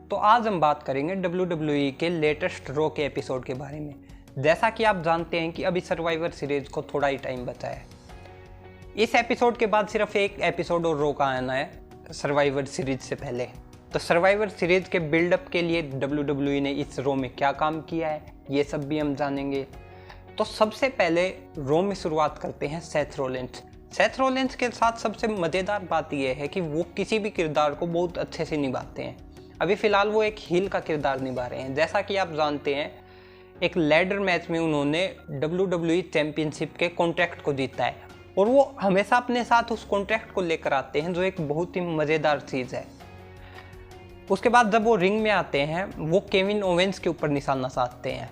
तो आज हम बात करेंगे WWE के लेटेस्ट रॉ के एपिसोड के बारे में। जैसा कि आप जानते हैं कि अभी सर्वाइवर सीरीज को थोड़ा ही टाइम बचा है। इस एपिसोड के बाद सिर्फ एक एपिसोड और रॉ का आना है सर्वाइवर सीरीज से पहले। तो सर्वाइवर सीरीज के बिल्डअप के लिए WWE ने इस रॉ में क्या काम किया है ये सब भी हम जानेंगे। तो सबसे पहले रॉ में शुरुआत करते हैं सेथ रोलिंस। सेथ रोलिंस के साथ सबसे मज़ेदार बात यह है कि वो किसी भी किरदार को बहुत अच्छे से निभाते हैं। अभी फ़िलहाल वो एक हील का किरदार निभा रहे हैं। जैसा कि आप जानते हैं एक लैडर मैच में उन्होंने WWE चैम्पियनशिप के कॉन्ट्रैक्ट को जीता है और वो हमेशा अपने साथ उस कॉन्ट्रैक्ट को लेकर आते हैं, जो एक बहुत ही मज़ेदार चीज़ है। उसके बाद जब वो रिंग में आते हैं वो केविन ओवेंस के ऊपर निशाना साधते हैं।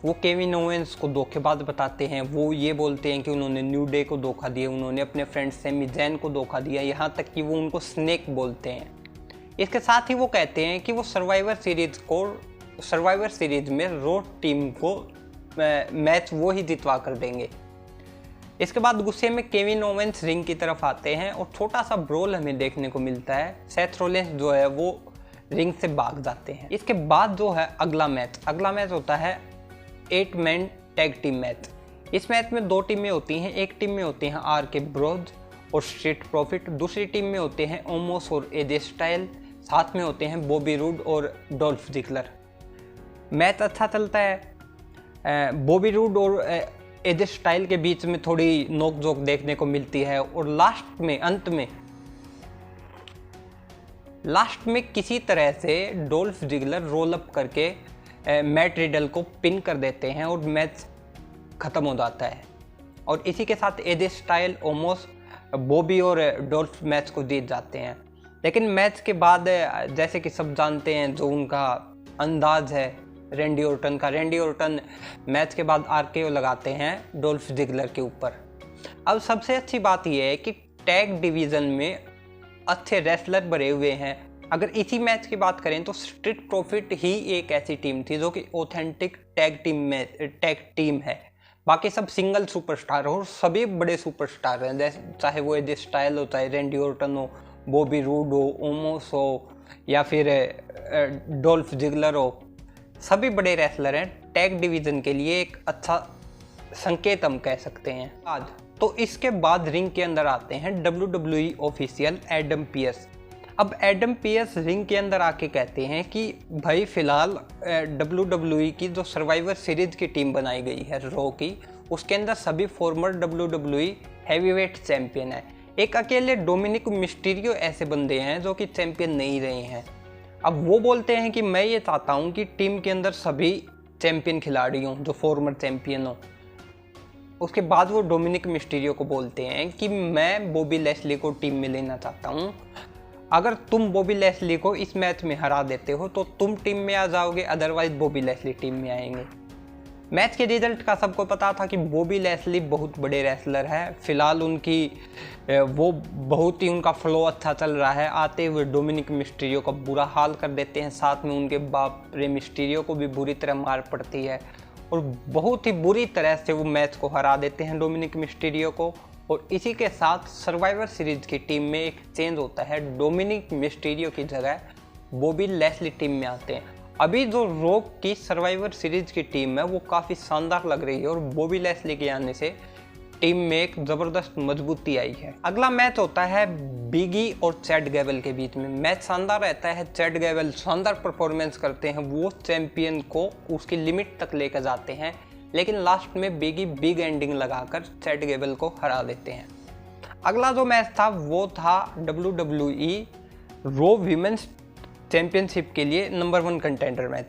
वो केविन ओवेंस को धोखेबाज बताते हैं। वो ये बोलते हैं कि उन्होंने न्यू डे को धोखा दिया, उन्होंने अपने फ्रेंड सैमी ज़ैन को धोखा दिया, यहाँ तक कि वो उनको स्नेक बोलते हैं। इसके साथ ही वो कहते हैं कि वो सर्वाइवर सीरीज में रॉ टीम को मैच वो ही जितवा कर देंगे। इसके बाद गुस्से में केविन ओवेंस रिंग की तरफ आते हैं और छोटा सा ब्रोल हमें देखने को मिलता है। सेथ रोलिंस जो है वो रिंग से भाग जाते हैं। इसके बाद जो है अगला मैच होता है 8 मैन टैग टीम मैच। इस मैच में 2 टीमें होती हैं। एक टीम में होते हैं आरके ब्रोज और स्ट्रीट प्रॉफिट, दूसरी टीम में होते हैं ओमोस और एजे स्टाइल, साथ में होते हैं बॉबी रूड और डॉल्फ जिगलर। मैच अच्छा चलता है। बॉबी रूड और एजे स्टाइल के बीच में थोड़ी नोक-झोंक देखने को मिलती है और लास्ट में किसी तरह से डॉल्फ जिगलर रोल अप करके मैट रिडल को पिन कर देते हैं और मैच ख़त्म हो जाता है। और इसी के साथ एजे स्टाइल, ओमोस, बॉबी और डॉल्फ मैच को जीत जाते हैं। लेकिन मैच के बाद जैसे कि सब जानते हैं जो उनका अंदाज है रैंडी ऑर्टन मैच के बाद आरकेओ लगाते हैं डॉल्फ जिगलर के ऊपर। अब सबसे अच्छी बात यह है कि टैग डिवीज़न में अच्छे रेसलर भरे हुए हैं। अगर इसी मैच की बात करें तो स्ट्रीट प्रॉफिट ही एक ऐसी टीम थी जो कि ऑथेंटिक टैग टीम है। बाकी सब सिंगल सुपरस्टार हो और सभी बड़े सुपरस्टार हैं, जैसे चाहे वो एजे स्टाइल हो, चाहे रैंडी ऑर्टन हो, बॉबी रूड हो, ओमोस हो या फिर डॉल्फ जिगलर हो, सभी बड़े रेसलर हैं। टैग डिवीज़न के लिए एक अच्छा संकेत हम कह सकते हैं। आज तो इसके बाद रिंग के अंदर आते हैं WWE ऑफिशियल एडम पीएस। अब एडम पीएस रिंग के अंदर आके कहते हैं कि भाई फ़िलहाल WWE की जो सर्वाइवर सीरीज की टीम बनाई गई है रॉ की, उसके अंदर सभी फॉर्मर WWE हैवीवेट चैंपियन है। एक अकेले डोमिनिक मिस्टीरियो ऐसे बंदे हैं जो कि चैंपियन नहीं रहे हैं। अब वो बोलते हैं कि मैं ये चाहता हूँ कि टीम के अंदर सभी चैंपियन खिलाड़ी हों जो फॉर्मर चैंपियन हों। उसके बाद वो डोमिनिक मिस्टीरियो को बोलते हैं कि मैं बॉबी लेस्ली को टीम में लेना चाहता हूँ। अगर तुम बॉबी लेस्ली को इस मैच में हरा देते हो तो तुम टीम में आ जाओगे, अदरवाइज बॉबी लेस्ली टीम में आएंगे। मैच के रिजल्ट का सबको पता था कि बॉबी लेस्ली बहुत बड़े रेसलर है। फिलहाल वो बहुत ही उनका फ्लो अच्छा चल रहा है। आते हुए डोमिनिक मिस्टीरियो का बुरा हाल कर देते हैं, साथ में उनके बाप रे मिस्टीरियो को भी बुरी तरह मार पड़ती है और बहुत ही बुरी तरह से वो मैच को हरा देते हैं डोमिनिक मिस्टीरियो को। और इसी के साथ सर्वाइवर सीरीज की टीम में एक चेंज होता है। डोमिनिक मिस्टीरियो की जगह बॉबी लेस्ली टीम में आते हैं। अभी जो रॉ की सर्वाइवर सीरीज की टीम है वो काफ़ी शानदार लग रही है और बॉबी लेस्ली के आने से टीम में एक ज़बरदस्त मजबूती आई है। अगला मैच होता है बिगी और चैड गैबल के बीच में। मैच शानदार रहता है। चैड गैबल शानदार परफॉर्मेंस करते हैं, वो चैंपियन को उसकी लिमिट तक लेकर जाते हैं, लेकिन लास्ट में बिगी बिग एंडिंग लगाकर चैड गैबल को हरा देते हैं। अगला जो मैच था वो था WWE रॉ वीमेंस चैंपियनशिप के लिए नंबर 1 कंटेंडर मैच।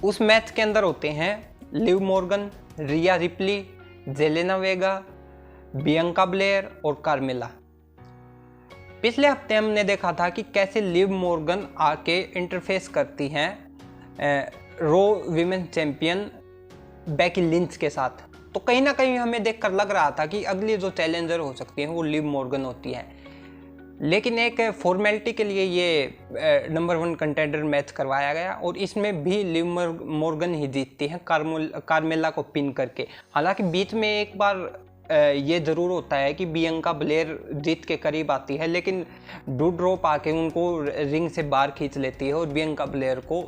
उस मैच के अंदर होते हैं Liv Morgan, Rhea Ripley, Zelina Vega, Bianca Belair और कार्मेला। पिछले हफ्ते हमने देखा था कि कैसे लिव मॉर्गन आके इंटरफेस करती हैं raw women champion Becky Lynch के साथ। तो कहीं ना कहीं हमें देखकर लग रहा था कि अगली जो चैलेंजर हो सकती है वो लिव मॉर्गन होती है। लेकिन एक फॉर्मेलिटी के लिए ये नंबर 1 कंटेंडर मैच करवाया गया और इसमें भी लिव मॉर्गन ही जीतती हैं कार्मेला को पिन करके। हालांकि बीच में एक बार ये ज़रूर होता है कि बियंका ब्लेयर जीत के करीब आती है, लेकिन डूड्रोप आके उनको रिंग से बाहर खींच लेती है और बियंका ब्लेयर को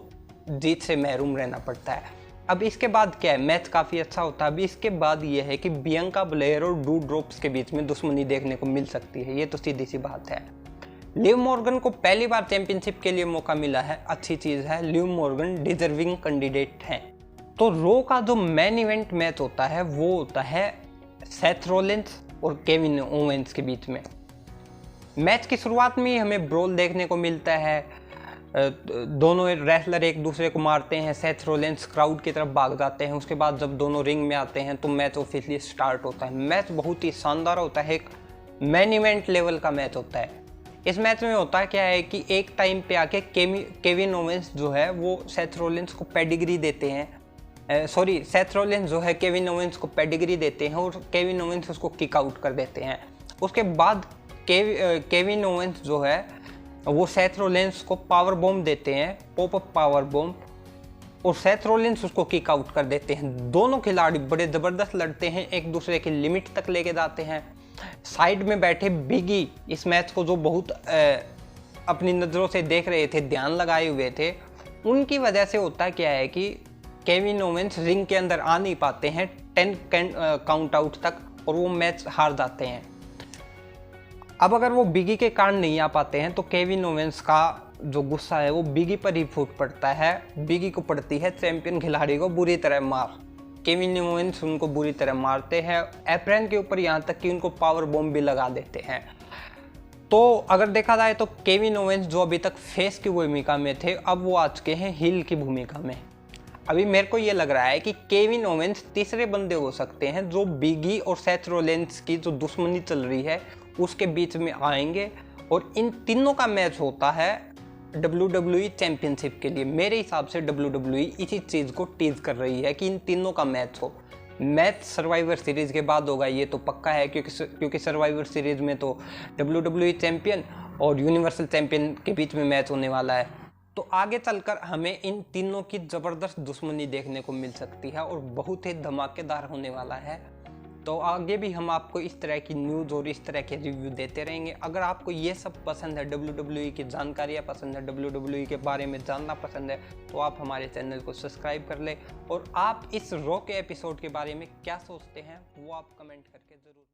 जीत से महरूम रहना पड़ता है। अब इसके बाद क्या है, मैच काफ़ी अच्छा होता है। अब इसके बाद ये है कि बियंका ब्लेयर और डूड्रोप्स के बीच में दुश्मनी देखने को मिल सकती है, ये तो सीधी सी बात है। लिव मॉर्गन को पहली बार चैंपियनशिप के लिए मौका मिला है, अच्छी चीज़ है। लिव मॉर्गन डिजर्विंग कैंडिडेट हैं। तो रो का जो मेन इवेंट मैच होता है वो होता है सेथ रॉलिंस और केविन ओवेंस के बीच में। मैच की शुरुआत में ही हमें ब्रोल देखने को मिलता है, दोनों रेसलर एक दूसरे को मारते हैं, सेथ रॉलिंस क्राउड की तरफ भाग जाते हैं। उसके बाद जब दोनों रिंग में आते हैं तो मैच ऑफिशियली स्टार्ट होता है। मैच बहुत ही शानदार होता है, एक मेन इवेंट लेवल का मैच होता है। इस मैच में होता क्या है कि एक टाइम पे आके केविन ओवेंस जो है वो सेथ रॉलिंस को पेडिग्री देते हैं, सेथ रॉलिंस जो है केविन ओवेंस को पेडिग्री देते हैं और केविन ओवेंस उसको किक आउट कर देते हैं। उसके बाद केविन ओवेंस जो है वो सेथ रॉलिंस को पावर बॉम्ब देते हैं, पॉप अप पावर बॉम्ब, और सेथ रॉलिंस उसको किक आउट कर देते हैं। दोनों खिलाड़ी बड़े ज़बरदस्त लड़ते हैं, एक दूसरे की लिमिट तक लेके जाते हैं। साइड में बैठे बिगी इस मैच को जो बहुत अपनी नज़रों से देख रहे थे, ध्यान लगाए हुए थे, उनकी वजह से होता क्या है कि केविन ओवेंस रिंग के अंदर आ नहीं पाते हैं 10 काउंट आउट तक और वो मैच हार जाते हैं। अब अगर वो बिगी के कारण नहीं आ पाते हैं तो केविन ओवेंस का जो गुस्सा है वो बिगी पर ही फूट पड़ता है। बिगी को पड़ती है चैंपियन खिलाड़ी को बुरी तरह मार। केविन ओवेंस उनको बुरी तरह मारते हैं, एप्रन के ऊपर, यहाँ तक कि उनको पावर बॉम्ब भी लगा देते हैं। तो अगर देखा जाए तो केविन ओवेंस जो अभी तक फेस की भूमिका में थे, अब वो आ चुके हैं हील की भूमिका में। अभी मेरे को ये लग रहा है कि केविन ओवेंस तीसरे बंदे हो सकते हैं जो बिगी और सेथ रॉलिंस की जो दुश्मनी चल रही है उसके बीच में आएंगे, और इन तीनों का मैच होता है WWE चैंपियनशिप के लिए। मेरे हिसाब से WWE इसी चीज़ को टीज कर रही है कि इन तीनों का मैच हो। मैच सर्वाइवर सीरीज़ के बाद होगा, ये तो पक्का है, क्योंकि सर्वाइवर सीरीज़ में तो WWE चैंपियन और यूनिवर्सल चैंपियन के बीच में मैच होने वाला है। तो आगे चलकर हमें इन तीनों की ज़बरदस्त दुश्मनी देखने को मिल सकती है और बहुत ही धमाकेदार होने वाला है। तो आगे भी हम आपको इस तरह की न्यूज़ और इस तरह के रिव्यू देते रहेंगे। अगर आपको ये सब पसंद है, WWE की जानकारियाँ पसंद है, WWE के बारे में जानना पसंद है, तो आप हमारे चैनल को सब्सक्राइब कर लें। और आप इस रॉ के एपिसोड के बारे में क्या सोचते हैं वो आप कमेंट करके ज़रूर